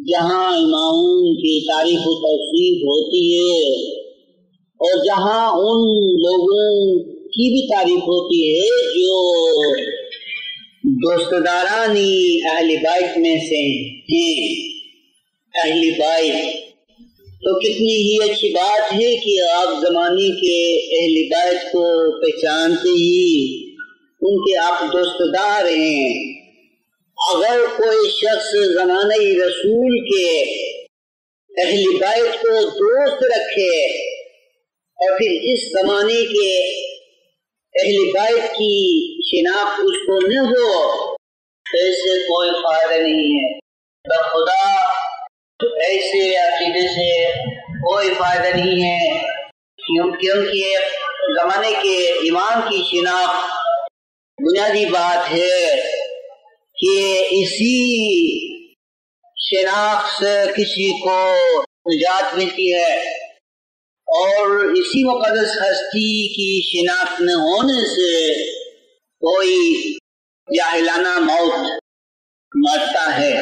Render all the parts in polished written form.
جہاں اماموں کی تعریف و توصیف ہوتی ہے اور جہاں ان لوگوں کی بھی تعریف ہوتی ہے جو دوستدارانی اہل بیت میں سے ہیں، اہل بیت، تو کتنی ہی اچھی بات ہے کہ آپ زمانے کے اہل بیت کو پہچانتے ہی ان کے آپ دوستدار ہیں۔ اگر کوئی شخص زمانہ رسول کے اہل بیت کو دوست رکھے اور پھر اس زمانے کے اہل بیت کی شناخت اس کو نہ ہو تو اس سے کوئی فائدہ نہیں ہے۔ خدا ایسے عقیدے سے کوئی فائدہ نہیں ہے، کیونکہ زمانے کے امام کی شناخت بنیادی بات ہے کہ اسی شناخت سے کسی کو نجات ملتی ہے، اور اسی مقدس ہستی کی شناخت نہ ہونے سے کوئی جاہلانہ موت مرتا ہے،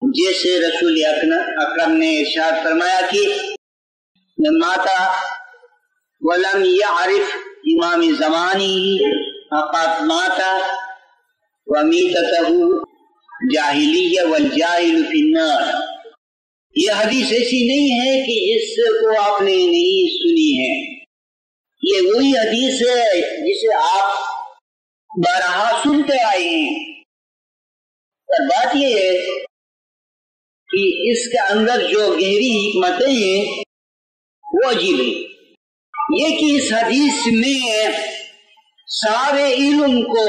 جیسے رسول اکرم نے ارشاد فرمایا کہ ماتا ولم یعرف امام زمانی فقد ماتا ومیتتہ جاہلیہ والجاہل فی النار۔ یہ حدیث ایسی نہیں ہے کہ اس کو آپ نے نہیں سنی ہے، یہ وہی حدیث ہے جسے آپ بارہا سنتے آئے ہیں، اور بات یہ ہے کہ اس کے اندر جو گہری حکمتیں ہیں وہ عجیب ہیں۔ یہ کہ اس حدیث میں سارے علم کو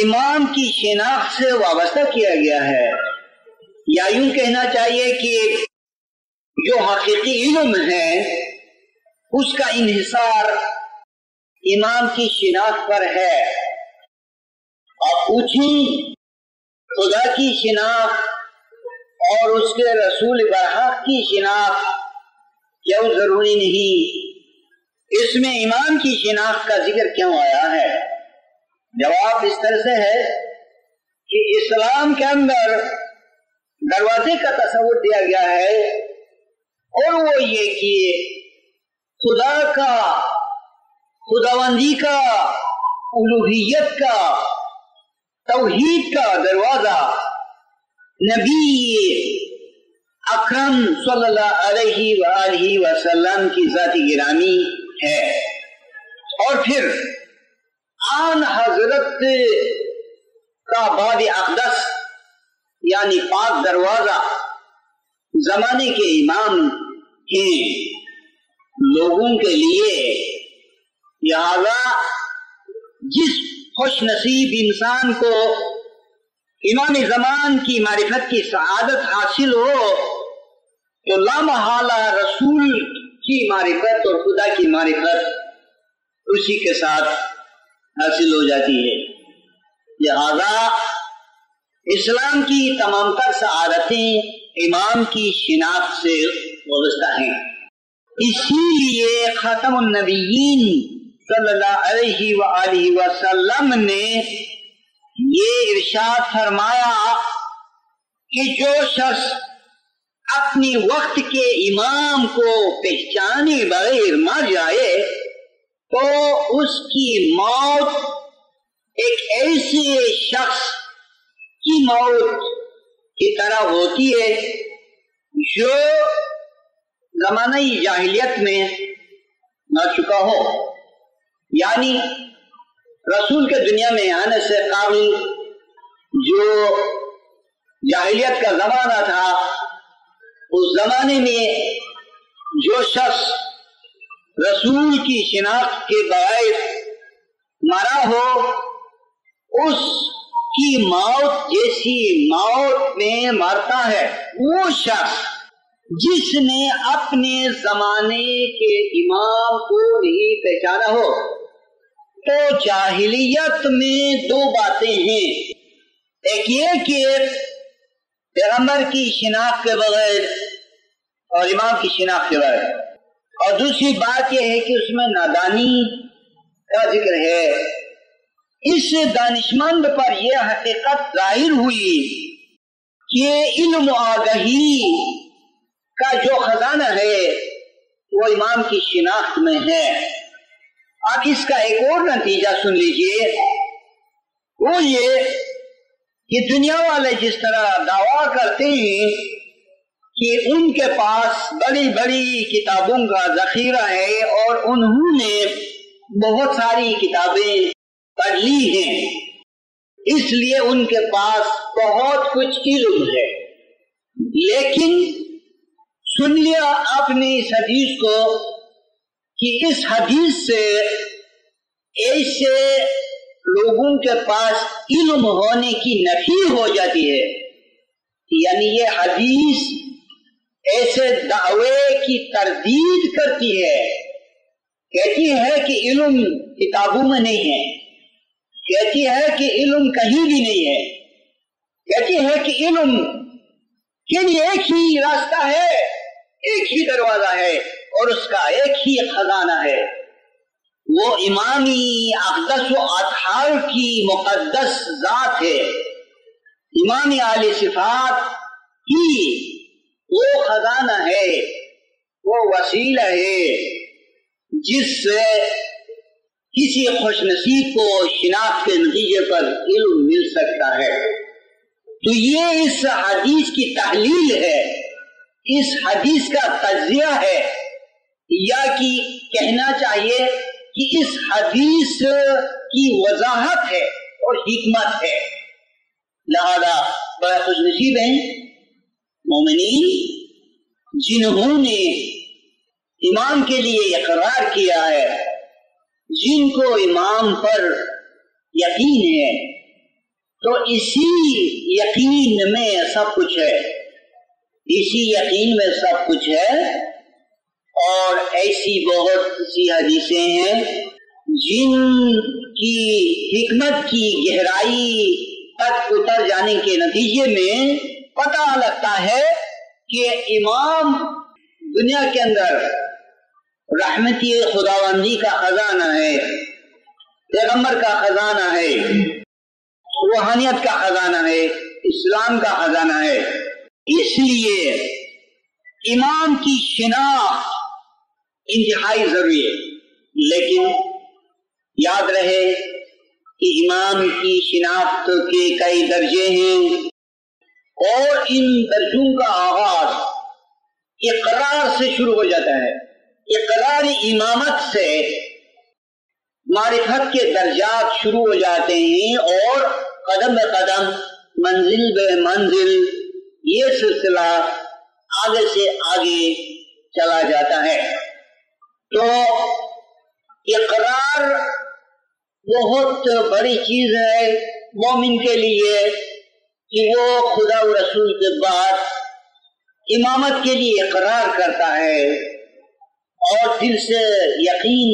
امام کی شناخت سے وابستہ کیا گیا ہے، یا یوں کہنا چاہیے کہ جو حقیقی علم ہے اس کا انحصار امام کی شناخت پر ہے۔ آپ پوچھیں خدا کی شناخت اور اس کے رسول برحق کی شناخت کیوں ضروری نہیں؟ اس میں امام کی شناخت کا ذکر کیوں آیا ہے؟ جواب اس طرح سے ہے کہ اسلام کے اندر دروازے کا تصور دیا گیا ہے، اور وہ یہ کہ خدا کا، خداوندی کا، الوہیت کا، توحید کا دروازہ نبی اکرم صلی اللہ علیہ وآلہ وسلم کی ذات گرامی ہے، اور پھر آن حضرت کا باب اقدس یعنی پاک دروازہ زمانے کے امام ہیں لوگوں کے لیے۔ لہذا جس خوش نصیب انسان کو امام زمان کی معرفت کی سعادت حاصل ہو تو لامحالہ رسول کی معرفت اور خدا کی معرفت اسی کے ساتھ حاصل ہو جاتی ہے۔ لہذا اسلام کی تمام تر سعادتیں امام کی شناخت سے وابستہ ہیں۔ اسی لیے خاتم النبیین صلی اللہ علیہ وآلہ وسلم نے یہ ارشاد فرمایا کہ جو شخص اپنی وقت کے امام کو پہچانے بغیر مر جائے تو اس کی موت ایک ایسے شخص کی موت کی طرح ہوتی ہے جو زمانہ جاہلیت میں مر چکا ہو، یعنی رسول کے دنیا میں آنے سے قبل جو جاہلیت کا زمانہ تھا، اس زمانے میں جو شخص رسول کی شناخت کے باعث مرا ہو اس کی موت جیسی موت میں مرتا ہے وہ شخص جس نے اپنے زمانے کے امام کو نہیں پہچانا ہو۔ تو جاہلیت میں دو باتیں ہیں، ایک یہ کہ پیغمبر کی شناخت کے بغیر اور امام کی شناخت کے بغیر، اور دوسری بات یہ ہے کہ اس میں نادانی کا ذکر ہے۔ اس دانشمند پر یہ حقیقت ظاہر ہوئی کہ علم و آگہی کا جو خزانہ ہے وہ امام کی شناخت میں ہے۔ اب اس کا ایک اور نتیجہ سن لیجئے، وہ یہ کہ دنیا والے جس طرح دعویٰ کرتے ہیں کہ ان کے پاس بڑی بڑی کتابوں کا ذخیرہ ہے اور انہوں نے بہت ساری کتابیں پڑھ لی ہیں، اس لیے ان کے پاس بہت کچھ علم ہے، لیکن سن لیا آپ نے اس حدیث کو کہ اس حدیث سے ایسے لوگوں کے پاس علم ہونے کی نفی ہو جاتی ہے، یعنی یہ حدیث ایسے دعوے کی تردید کرتی ہے، کہتی ہے کہ علم کتابوں میں نہیں ہے، کہتی ہے کہ علم کہیں بھی نہیں ہے، کہتی ہے کہ علم کے لیے ایک ہی راستہ ہے، ایک ہی دروازہ ہے اور اس کا ایک ہی خزانہ ہے، وہ امامی اقدس و اطہار کی مقدس ذات ہے، امامی اعلی صفات کی وہ خزانہ ہے، وہ وسیلہ ہے جس سے کسی خوش نصیب کو شناخت کے نتیجے پر علم مل سکتا ہے۔ تو یہ اس حدیث کی تحلیل ہے، اس حدیث کا تجزیہ ہے، یا کہ کہنا چاہیے کہ اس حدیث کی وضاحت ہے اور حکمت ہے۔ لہذا بڑے خوش نصیب ہیں مومنین جنہوں نے امام کے لیے اقرار کیا ہے، جن کو امام پر یقین ہے، تو اسی یقین میں سب کچھ ہے، اسی یقین میں سب کچھ ہے۔ اور ایسی بہت سی حدیثیں ہیں جن کی حکمت کی گہرائی تک اتر جانے کے نتیجے میں پتہ لگتا ہے کہ امام دنیا کے اندر رحمتی خداوندی کا خزانہ ہے، پیغمبر کا خزانہ ہے، روحانیت کا خزانہ ہے، اسلام کا خزانہ ہے۔ اس لیے امام کی شناخت انتہائی ضروری ہے، لیکن یاد رہے کہ امام کی شناخت کے کئی درجے ہیں اور ان درجوں کا آغاز اقرار سے شروع ہو جاتا ہے۔ اقرار امامت سے معرفت کے درجات شروع ہو جاتے ہیں اور قدم بے قدم، منزل بے منزل یہ سلسلہ آگے سے آگے چلا جاتا ہے۔ تو اقرار بہت بڑی چیز ہے مومن کے لیے کہ وہ خدا و رسول کے بعد امامت کے لیے اقرار کرتا ہے اور دل سے یقین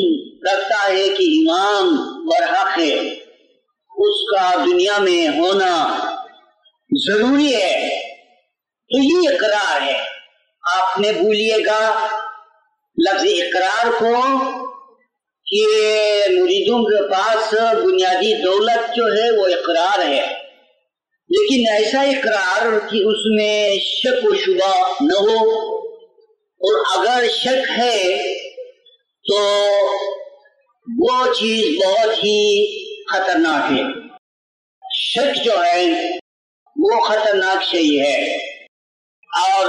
رکھتا ہے کہ امام برحق ہے، اس کا دنیا میں ہونا ضروری ہے۔ تو یہ اقرار ہے۔ آپ نے بھولیے گا لفظ اقرار کو کہ مریدوں کے پاس بنیادی دولت جو ہے وہ اقرار ہے، لیکن ایسا اقرار کہ اس میں شک و شبہ نہ ہو، اور اگر شک ہے تو وہ چیز بہت ہی خطرناک ہے۔ شک جو ہے وہ خطرناک شیء ہے۔ اور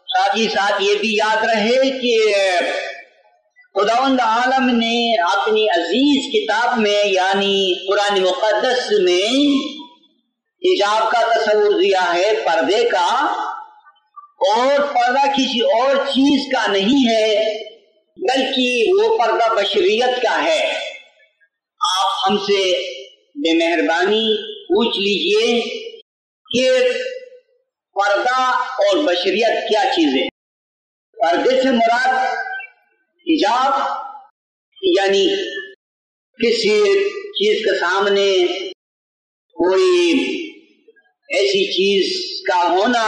ساتھ ہی ساتھ یہ بھی یاد رہے کہ خداوند عالم نے اپنی عزیز کتاب میں یعنی قرآن مقدس میں حجاب کا تصور دیا ہے، پردے کا، اور پردہ کسی اور چیز کا نہیں ہے بلکہ وہ پردہ بشریت کا ہے۔ آپ ہم سے بے مہربانی پوچھ لیجئے کہ پردہ اور بشریت کیا چیز ہے؟ پردے سے مراد حجاب، یعنی کسی چیز کے سامنے کوئی ایسی چیز کا ہونا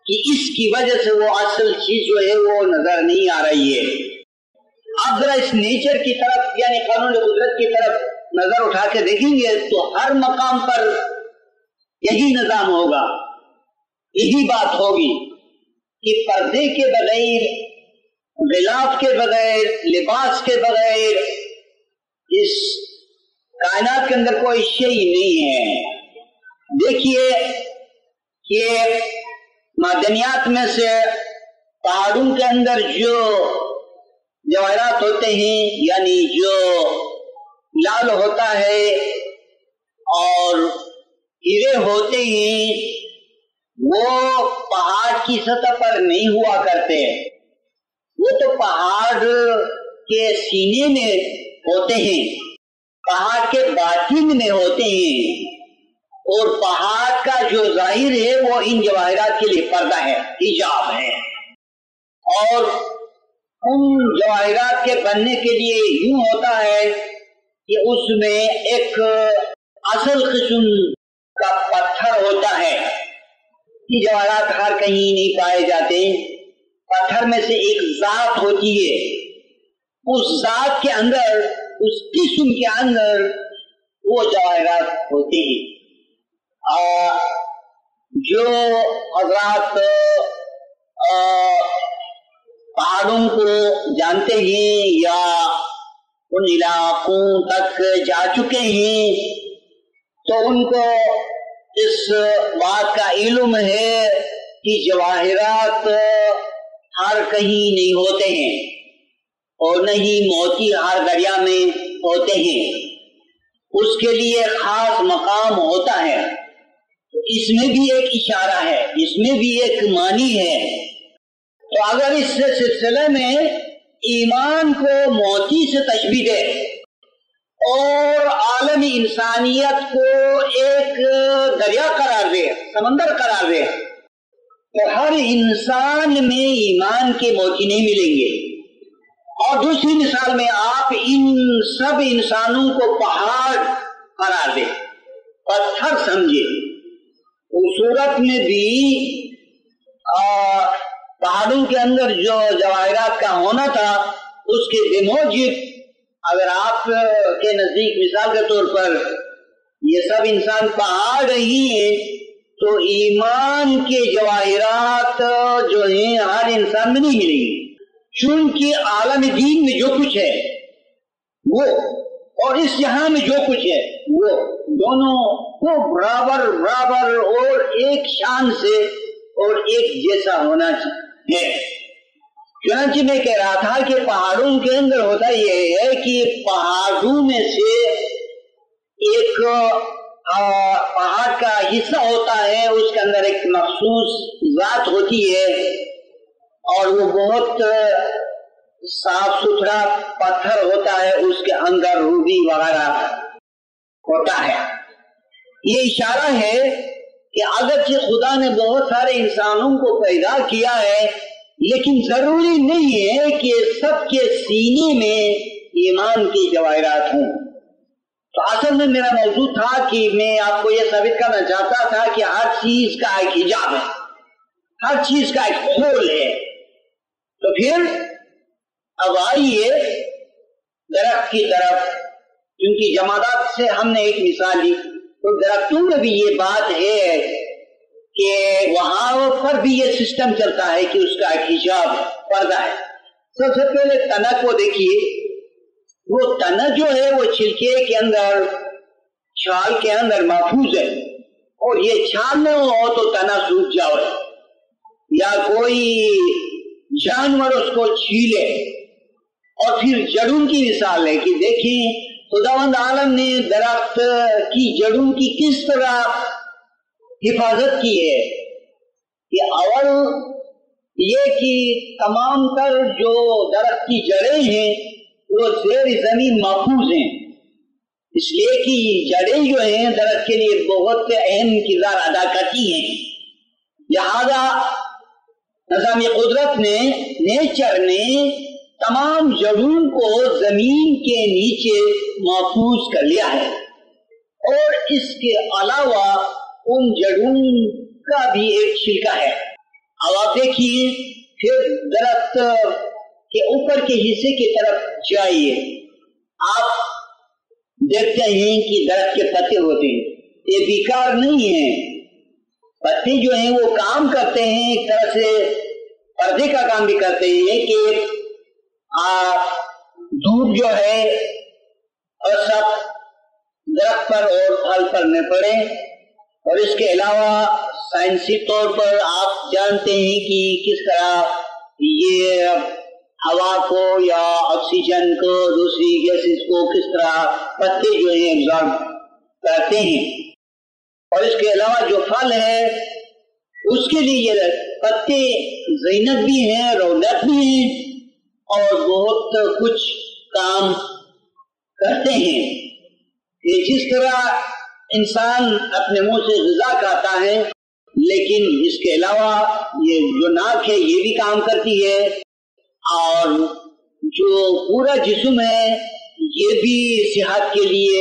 کہ اس کی وجہ سے وہ اصل چیز جو ہے وہ نظر نہیں آ رہی ہے۔ آپ ذرا اس نیچر کی طرف یعنی قانون قدرت کی طرف نظر اٹھا کے دیکھیں گے تو ہر مقام پر یہی نظام ہوگا یہی بات ہوگی کہ پردے کے بغیر، غلاف کے بغیر، لباس کے بغیر اس کائنات کے اندر کوئی شے نہیں ہے۔ دیکھیے کہ معدنیات میں سے پہاڑوں کے اندر جو جواہرات ہوتے ہیں، یعنی جو لال ہوتا ہے اور ہیرے ہوتے ہیں، وہ پہاڑ کی سطح پر نہیں ہوا کرتے، وہ تو پہاڑ کے سینے میں ہوتے ہیں، پہاڑ کے باطن میں ہوتے ہیں، اور پہاڑ کا جو ظاہر ہے وہ ان جواہرات کے لیے پردہ ہے، حجاب ہے۔ اور ان جواہرات کے بننے کے لیے یوں ہوتا ہے کہ اس میں ایک اصل قسم کا پتھر ہوتا ہے۔ یہ جواہرات ہر کہیں نہیں پائے جاتے، پتھر میں سے ایک ذات ہوتی ہے، اس ذات کے اندر، اس قسم کے اندر وہ جواہرات ہوتے ہیں۔ جو حضرات پہاڑوں کو جانتے ہیں یا ان علاقوں تک جا چکے ہیں تو ان کو اس بات کا علم ہے کہ جواہرات ہر کہیں نہیں ہوتے ہیں اور نہ ہی موتی ہر دریا میں ہوتے ہیں، اس کے لیے خاص مقام ہوتا ہے۔ اس میں بھی ایک اشارہ ہے، اس میں بھی ایک معنی ہے۔ تو اگر اس سلسلے میں ایمان کو موتی سے تشبیہ دے اور عالم انسانیت کو ایک دریا قرار دے، سمندر قرار دے، تو ہر انسان میں ایمان کے موتی نہیں ملیں گے۔ اور دوسری مثال میں آپ ان سب انسانوں کو پہاڑ قرار دے، پتھر سمجھے، اس صورت میں بھی پہاڑوں کے اندر جو جواہرات کا ہونا تھا اس کے بموجب اگر آپ کے نزدیک مثال کے طور پر یہ سب انسان پہاڑ ہی ہیں تو ایمان کے جواہرات جو ہیں ہر انسان میں نہیں ملیں گے، چونکہ عالم دین میں جو کچھ ہے وہ اور اس جہاں میں جو کچھ ہے وہ دونوں کو برابر اور ایک شان سے اور ایک جیسا ہونا ہے۔ چنانچہ میں کہہ رہا تھا کہ پہاڑوں کے اندر ہوتا یہ ہے کہ پہاڑوں میں سے ایک پہاڑ کا حصہ ہوتا ہے، اس کے اندر ایک مخصوص ذات ہوتی ہے اور وہ بہت صاف ستھرا پتھر ہوتا ہے، اس کے اندر روبی وغیرہ ہوتا ہے۔ یہ اشارہ ہے کہ اگرچہ خدا نے بہت سارے انسانوں کو پیدا کیا ہے لیکن ضروری نہیں ہے کہ سب کے سینے میں ایمان کی جواہرات ہوں۔ تو اصل میں میرا موضوع تھا کہ میں آپ کو یہ ثابت کرنا چاہتا تھا کہ ہر چیز کا ایک حجاب ہے، ہر چیز کا ایک کھول ہے۔ تو پھر اب آئیے درخت کی طرف، کیونکہ جمادات سے ہم نے ایک مثال لی، تو درختوں میں بھی یہ بات ہے کہ وہاں پر بھی یہ سسٹم چلتا ہے کہ اس کا ایک حجاب پردہ ہے۔ سب سے پہلے تنا کو دیکھیے، وہ تنا جو ہے وہ چھلکے کے اندر، چھال کے اندر محفوظ ہے، اور یہ چھال نہ ہو تو تنا سوکھ جاؤ یا کوئی جانور اس کو چھیلے۔ اور پھر جڑوں کی مثال ہے کہ دیکھیں خداوند عالم نے درخت کی جڑوں کی کس طرح حفاظت کی ہے کہ اول یہ کہ تمام تر جو درخت کی جڑیں ہیں وہ زیر زمین محفوظ ہیں، اس لیے کہ جڑیں جو ہیں درخت کے لیے بہت اہم کردار ادا کرتی ہیں۔ لہذا نظام قدرت نے، نیچر نے تمام جڑوں کو زمین کے نیچے محفوظ کر لیا ہے، اور اس کے علاوہ ان جڑوں کا بھی ایک چھلکا ہے۔ اب آپ دیکھیے پھر درخت کے اوپر کے حصے کی طرف جائیے، آپ دیکھتے ہیں کہ درخت کے پتے ہوتے ہیں، یہ بیکار نہیں ہیں، پتے جو ہیں وہ کام کرتے ہیں، ایک طرح سے پردے کا کام بھی کرتے ہیں کہ دھوپ جو ہے اور سب درخت پر اور پھل پر نہ پڑے. اور اس کے علاوہ سائنسی طور پر آپ جانتے ہیں کہ کس طرح یہ ہوا کو یا آکسیجن کو، دوسری گیسز کو کس طرح پتے جو ہیں ایبزارب کرتے ہیں. اور اس کے علاوہ جو پھل ہے اس کے لیے یہ پتے زینت بھی ہیں، رونق بھی ہیں اور بہت کچھ کام کرتے ہیں. کہ جس طرح انسان اپنے منہ سے غذا کھاتا ہے، لیکن اس کے علاوہ یہ جو ناک ہے یہ بھی کام کرتی ہے، اور جو پورا جسم ہے یہ بھی صحت کے لیے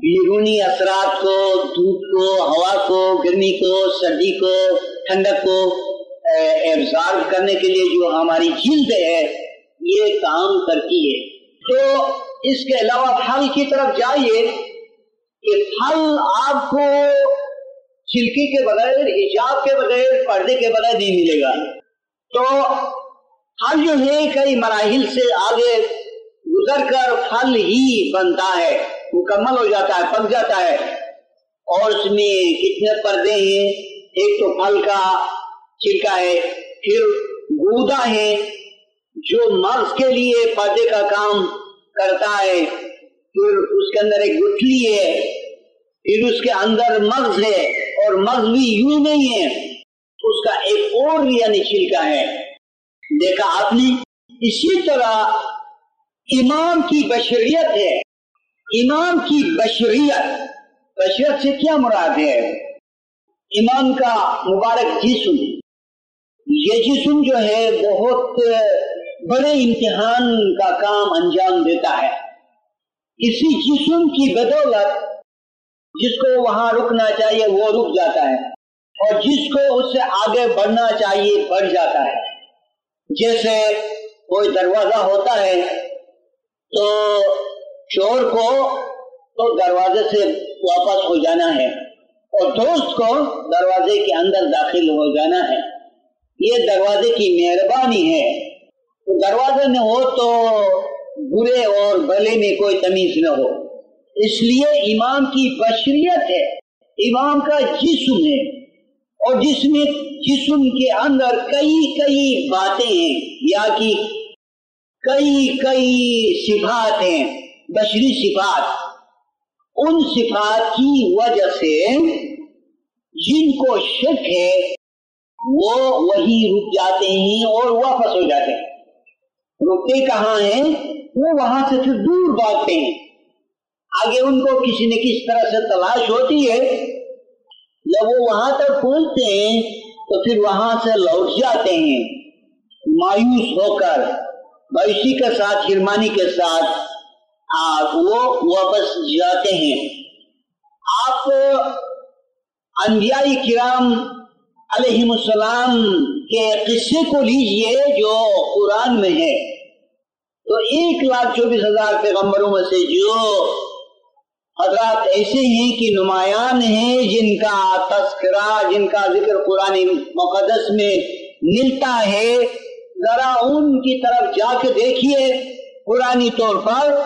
بیرونی اثرات کو، دھوپ کو، ہوا کو، گرمی کو، سردی کو، ٹھنڈک کو ایبزارب کرنے کے لیے جو ہماری جلد ہے یہ کام کرتی ہے. تو اس کے علاوہ پھل کی طرف جائیے کہ پھل آپ کو چھلکے کے بغیر، حجاب کے بغیر، پردے کے بغیر نہیں ملے گا. تو پھل جو ہے کئی مراحل سے آگے گزر کر پھل ہی بنتا ہے، مکمل ہو جاتا ہے، پک جاتا ہے. اور اس میں کتنے پردے ہیں؟ ایک تو پھل کا چھلکا ہے، پھر گودا ہے جو مغز کے لیے پردے کا کام کرتا ہے، پھر اس کے اندر ایک گٹھلی ہے، پھر اس کے اندر مغز ہے، اور مغز بھی یوں نہیں ہے، اس کا ایک اور بھی یعنی چھلکا ہے. دیکھا آپ نے؟ اسی طرح امام کی بشریت ہے. امام کی بشریت سے کیا مراد ہے؟ امام کا مبارک جسم، یہ جسم جو ہے بہت بڑے امتحان کا کام انجام دیتا ہے. اسی جسم کی بدولت جس کو وہاں رکنا چاہیے وہ رک جاتا ہے، اور جس کو اس سے آگے بڑھنا چاہیے بڑھ جاتا ہے. جیسے کوئی دروازہ ہوتا ہے تو چور کو تو دروازے سے واپس ہو جانا ہے، اور دوست کو دروازے کے اندر داخل ہو جانا ہے. یہ دروازے کی مہربانی ہے. دروازے میں ہو تو برے اور بھلے میں کوئی تمیز نہ ہو. اس لیے امام کی بشریت ہے، امام کا جسم ہے، اور جسم کے اندر کئی باتیں ہیں، یا کہ کئی صفات ہیں، بشری صفات. ان صفات کی وجہ سے جن کو شک ہے وہ وہی رک جاتے ہیں اور واپس ہو جاتے ہیں. رکتے کہاں ہیں؟ وہ وہاں سے پھر دور بھاگتے ہیں. آگے ان کو کسی نہ کسی طرح سے تلاش ہوتی ہے، جب وہ وہاں تک پہنچتے ہیں تو پھر وہاں سے لوٹ جاتے ہیں مایوس ہو کر، مایوسی کے ساتھ، حرمانی کے ساتھ وہ واپس جاتے ہیں. آپ انبیاء کرام علیہم السلام کے قصے کو لیجئے جو قرآن میں ہے، تو 1,24,000 پیغمبروں میں سے جو حضرات ایسے ہیں کہ نمایاں ہیں، جن کا تذکرہ، جن کا ذکر قرآن مقدس میں ملتا ہے، ذرا ان کی طرف جا کے دیکھیے. قرآنی طور پر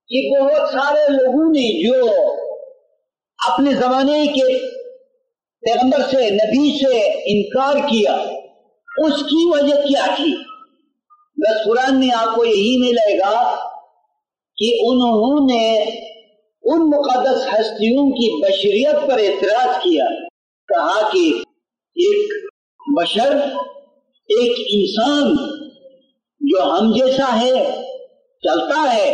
کہ بہت سارے لوگوں نے جو اپنے زمانے کے پیغمبر سے، نبی سے انکار کیا، اس کی وجہ کیا تھی؟ بس قرآن میں آپ کو یہی ملے گا کہ انہوں نے ان مقدس ہستیوں کی بشریت پر اعتراض کیا. کہا کہ ایک بشر، ایک انسان جو ہم جیسا ہے، چلتا ہے،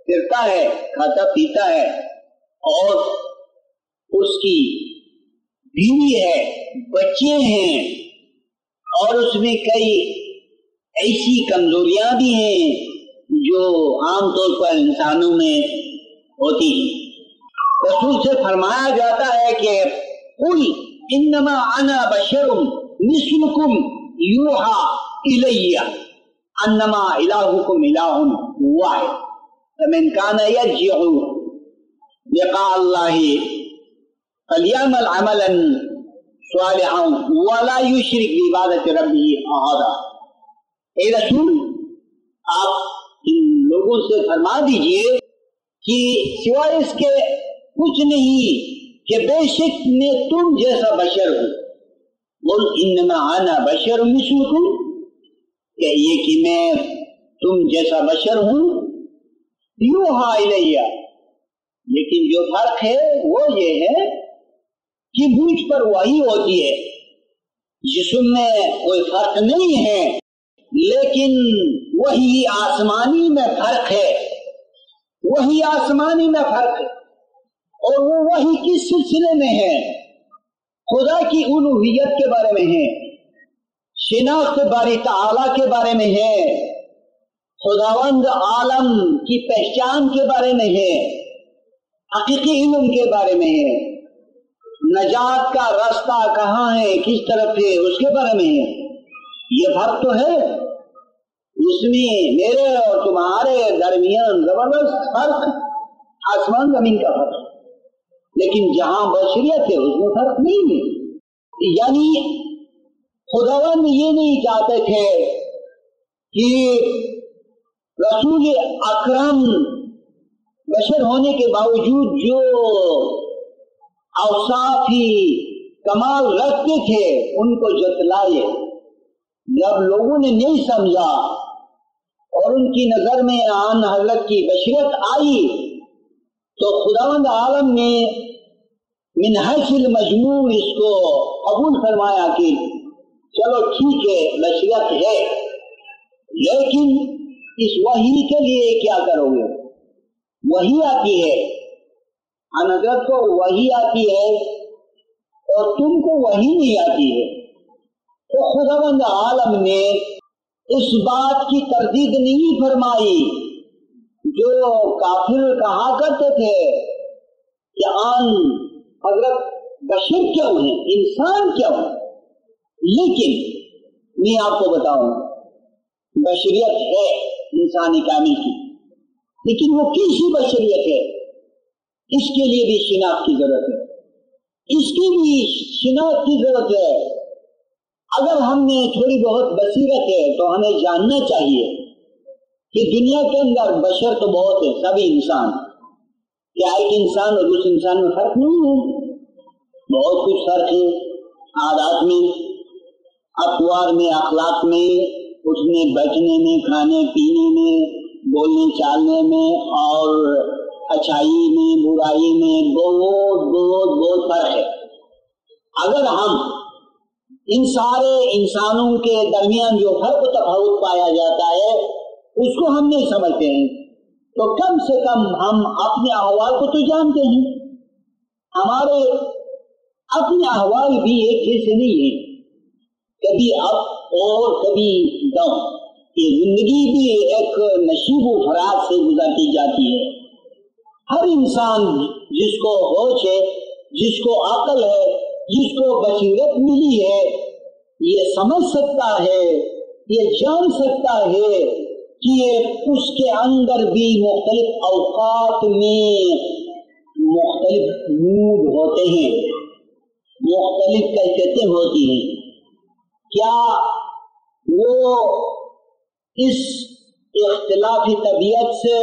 پھرتا ہے، کھاتا پیتا ہے، اور اس کی بیوی ہے، بچے ہیں، اور اس میں کئی ایسی کمزوریاں بھی ہیں جو عام طور پر انسانوں میں ہوتی ہیں. رسول سے فرمایا جاتا ہے کہ قل انما انا بشر مثلکم یوحى الی انما الہکم الہ واحد. یا قال اللہ لقد فَلْيَعْمَلْ عَمَلًا صَالِحًا وَلَا يُشْرِكْ بِعِبَادَةِ رَبِّهِ أَحَدًا۔ اے رسول، آپ ان لوگوں سے فرما دیجئے کہ سوائے اس کے کچھ نہیں کہ بے شک میں تم جیسا بشر ہوں۔ قُلْ إِنَّمَا أَنَا بَشَرٌ مِثْلُكُمْ، کہیے کہ میں تم جیسا بشر ہوں۔ یوحیٰ الیہ، لیکن جو فرق ہے وہ یہ ہے کہ مجھ پر وحی ہوتی ہے، جسم میں کوئی فرق نہیں ہے، لیکن وہی آسمانی میں فرق ہے، وہی آسمانی میں فرق ہے، اور وہ وحی کس سلسلے میں ہے؟ خدا کی الوہیت کے بارے میں ہے، شناخت باری تعالیٰ کے بارے میں ہے، خداوند عالم کی پہچان کے بارے میں ہے، حقیقی علم کے بارے میں ہے، نجات کا راستہ کہاں ہے، کس طرف ہے، اس کے بارے میں ہے۔ یہ فرق تو ہے، اس میں میرے اور تمہارے درمیان زبردست فرق، آسمان زمین کا فرق، لیکن جہاں بشریت ہے اس میں فرق نہیں ہے۔ یعنی خداوند یہ نہیں چاہتے تھے کہ رسول اکرم بشر ہونے کے باوجود جو اوصاف ہی کمال رکھتے تھے ان کو جتلائے۔ جب لوگوں نے نہیں سمجھا اور ان کی نظر میں آن حضرت کی بشریت آئی تو خداوند عالم نے من حیث المجموع اس کو قبول فرمایا کہ چلو ٹھیک ہے بشریت ہے، لیکن اس وحی کے لیے کیا کرو گے؟ وحی آتی ہے، حضرت کو وحی آتی ہے اور تم کو وحی نہیں آتی ہے، تو خداوند عالم نے اس بات کی تردید نہیں فرمائی جو کافر کہا کرتے تھے کہ آن حضرت بشر کیوں ہیں، انسان کیوں ہیں۔ لیکن میں آپ کو بتاؤں، بشریت ہے انسانی کامل کی، لیکن وہ کیسی بشریت ہے؟ اس کے لیے بھی شناخت کی ضرورت ہے، اس کی بھی شناخت کی ضرورت ہے۔ اگر ہم نے تھوڑی بہت بصیرت ہے تو ہمیں جاننا چاہیے کہ دنیا کے اندر بشر تو بہت ہے، سبھی انسان، کیا ایک انسان اور دوسرے انسان میں فرق نہیں ہے؟ بہت کچھ فرق ہے، عادات میں، اقوال میں، اخلاق میں، اٹھنے بیٹھنے میں، کھانے پینے میں، بولنے چالنے میں، اور اچھائی میں، برائی میں، بہت بہت بہت فرق ہے۔ اگر ہم ان سارے انسانوں کے درمیان جو فرق و تفاوت پایا جاتا ہے اس کو ہم نہیں سمجھتے ہیں تو کم سے کم ہم اپنے احوال کو تو جانتے ہیں۔ ہمارے اپنے احوال بھی ایک جیسے نہیں ہیں، کبھی اپ اور کبھی ڈاؤن۔ یہ زندگی بھی ایک نشیب و فراز سے گزارتی جاتی ہے۔ ہر انسان جس کو ہوش ہے، جس کو عقل ہے، جس کو بصیرت ملی ہے، یہ سمجھ سکتا ہے، یہ جان سکتا ہے کہ اس کے اندر بھی مختلف اوقات میں مختلف موڈ ہوتے ہیں، مختلف کیفیتیں ہوتی ہیں۔ کیا وہ اس اختلافی طبیعت سے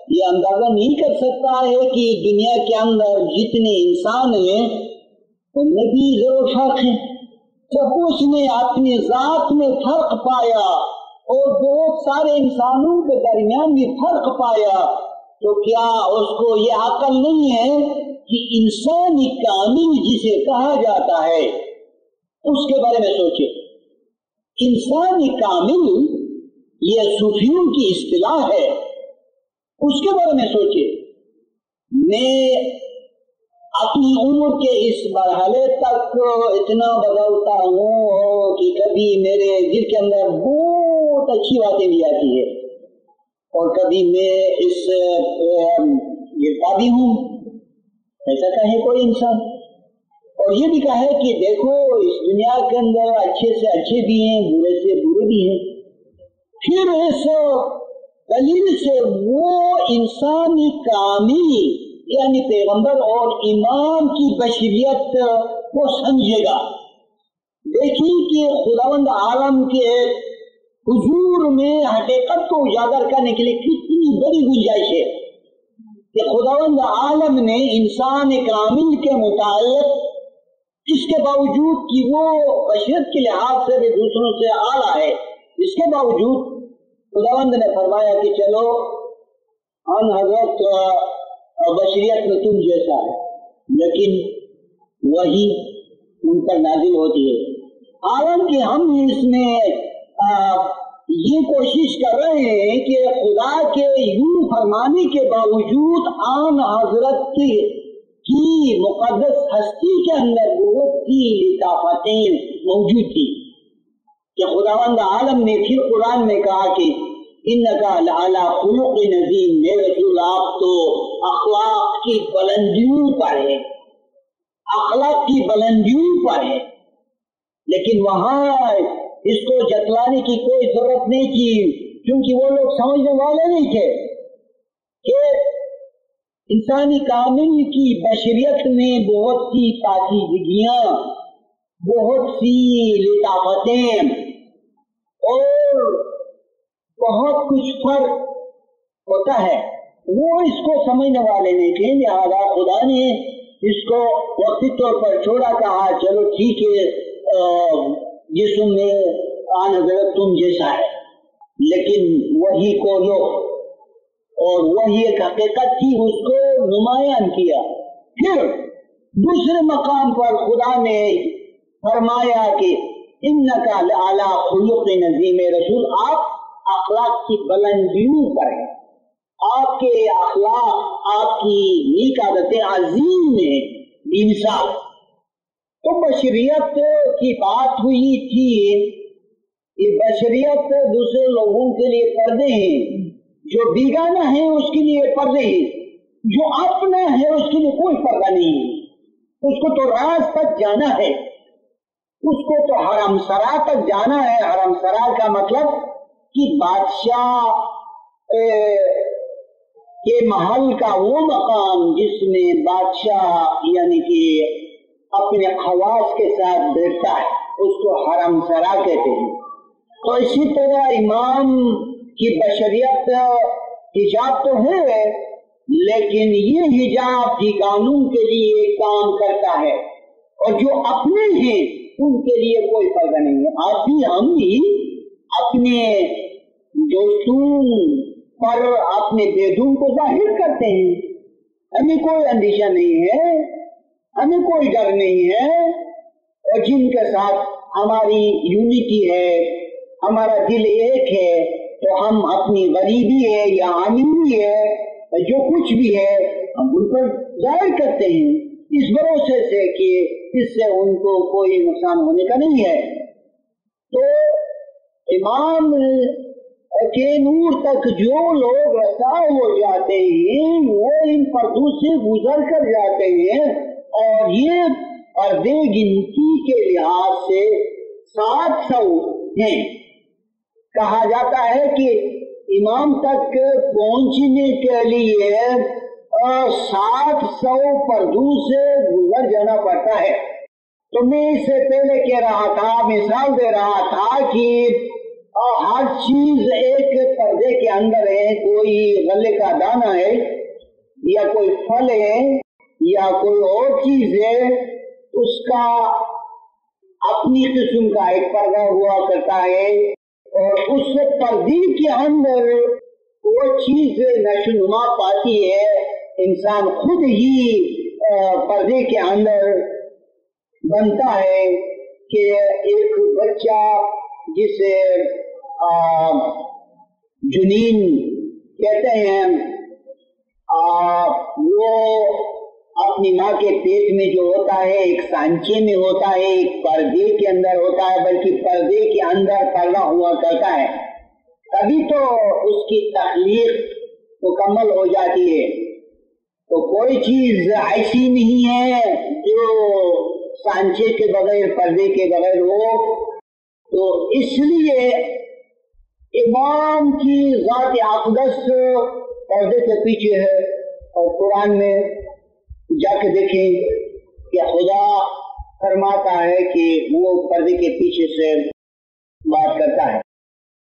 یہ اندازہ نہیں کر سکتا ہے کہ دنیا کے اندر جتنے انسان ہیں ان میں بھی ضرور فرق ہے؟ جب اس نے اپنی ذات میں فرق پایا اور بہت سارے انسانوں کے درمیان بھی فرق پایا تو کیا اس کو یہ عقل نہیں ہے کہ انسانی کامل جسے کہا جاتا ہے اس کے بارے میں سوچے؟ انسانی کامل یہ صوفیوں کی اصطلاح ہے، اس کے بارے میں سوچے۔ میں اپنی عمر کے اس مرحلے تک اتنا بدلتا ہوں کہ کبھی میرے دل کے اندر بہت اچھی باتیں بھی آتی ہے اور کبھی میں اس گرتا بھی ہوں، ایسا کہے کوئی انسان۔ اور یہ بھی کہا ہے کہ دیکھو اس دنیا کے اندر اچھے سے اچھے بھی ہیں، برے سے برے بھی ہیں۔ پھر اس دلیل سے وہ انسانی کامل یعنی پیغمبر اور امام کی بشریت کو سمجھے گا. دیکھیے کہ خداوند عالم کے حضور میں حقیقت کو اجاگر کرنے کے لیے کتنی بڑی گنجائش ہے کہ خداوند عالم نے انسان کامل کے متعلق اس کے باوجود کہ وہ بشریت کے لحاظ سے بھی دوسروں سے اعلیٰ ہے، اس کے باوجود خداوند نے فرمایا کہ چلو ان حضرت بشریت میں تم جیسا ہے، لیکن وہی ان پر نازل ہوتی ہے. حالانکہ ہم اس میں یہ کوشش کر رہے ہیں کہ خدا کے یوں فرمانے کے باوجود آن حضرت کی مقدس ہستی کے اندر بہت سی لطافتیں موجود تھی کہ خداوند عالم نے پھر قرآن میں کہا کہ انکا لعلی خلق نظیم، میرے رسول آپ تو اخلاق کی بلندیوں پر ہے، اخلاق کی بلندیوں پر ہے. لیکن وہاں اس کو جتلانے کی کوئی ضرورت نہیں تھی، کیونکہ وہ لوگ سمجھنے والے نہیں تھے کہ انسانی کامل کی بشریت میں بہت سی پاکیزگیاں، بہت سی لطافتیں اور بہت کچھ فرق ہوتا ہے. وہ اس کو سمجھنے والے نہیں تھے، لہذا خدا نے اس کو وقتی طور پر چھوڑا، کہا چلو ٹھیک ہے جسم میں آن حضرت تم جیسا ہے، لیکن وہی کو لو، اور وہی ایک حقیقت تھی اس کو نمایاں کیا. پھر دوسرے مقام پر خدا نے فرمایا کہ انکا لعلی خلق نظیم، رسول آپ اخلاق کی بلندیوں پر ہیں، آپ کے اخلاق، آپ کی نیک عادتیں عظیم ہیں بمثال. تو بشریت کی بات ہوئی تھی، یہ بشریت دوسرے لوگوں کے لیے پردے ہیں، جو بیگانہ ہے اس کے لیے پردے ہیں، جو اپنا ہے اس کے لیے کوئی پردہ نہیں ہے. اس کو تو راز تک جانا ہے، اس کو تو حرم سرا تک جانا ہے. حرم سرا کا مطلب کہ بادشاہ کے محل کا وہ مقام جس میں بادشاہ یعنی کہ اپنے خواص کے ساتھ بیٹھتا ہے، اس کو حرم سرا کہتے ہیں. تو اسی طرح امام کی بشریت حجاب تو ہے، لیکن یہ حجاب بھی قانون کے لیے کام کرتا ہے، اور جو اپنے ہیں ان کے لیے کوئی پردہ نہیں ہے. آپ بھی ہم بھی اپنے دوستوں پر اپنے بیدوں کو ظاہر کرتے ہیں، ہمیں کوئی اندیشہ نہیں ہے، ہمیں کوئی ڈر نہیں ہے، اور جن کے ساتھ ہماری یونٹی ہے، ہمارا دل ایک ہے، تو ہم اپنی غریبی ہے یا امیری ہے، جو کچھ بھی ہے ہم ان پر ظاہر کرتے ہیں اس بھروسے سے کہ اس سے ان کو کوئی نقصان ہونے کا نہیں ہے. تو امام کے نور تک جو لوگ رسا ہو جاتے ہیں وہ ان پردوں سے گزر کر جاتے ہیں، اور یہ پردے گنتی کے لحاظ سے 700 ہیں. کہا جاتا ہے کہ امام تک پہنچنے کے لیے 700 پردوں سے گزر جانا پڑتا ہے. تو میں اس سے پہلے کہہ رہا تھا، مثال دے رہا تھا کہ ہر چیز ایک پردے کے اندر ہے. کوئی غلے کا دانہ ہے یا کوئی پھل ہے یا کوئی اور چیز ہے، اس کا اپنی قسم کا ایک پردہ ہوا کرتا ہے، اور اس پردے کے اندر وہ چیز نشوونما پاتی ہے. انسان خود ہی پردے کے اندر بنتا ہے کہ ایک بچہ جسے جنین کہتے ہیں، وہ اپنی ماں کے پیٹ میں جو ہوتا ہے ایک سانچے میں ہوتا ہے، ایک پردے کے اندر ہوتا ہے، بلکہ پردے کے اندر پردہ ہوا کرتا ہے. تبھی تو اس کی تخلیق مکمل ہو جاتی ہے. تو کوئی چیز ایسی نہیں ہے جو سانچے کے بغیر، پردے کے بغیر ہو. تو اس لیے امام کی ذات اقدس پردے کے پیچھے ہے، اور قرآن میں جا کے دیکھیں کہ خدا فرماتا ہے کہ وہ پردے کے پیچھے سے بات کرتا ہے.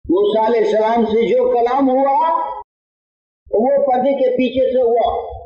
موسیٰ علیہ السلام سے جو کلام ہوا وہ پردے کے پیچھے سے ہوا.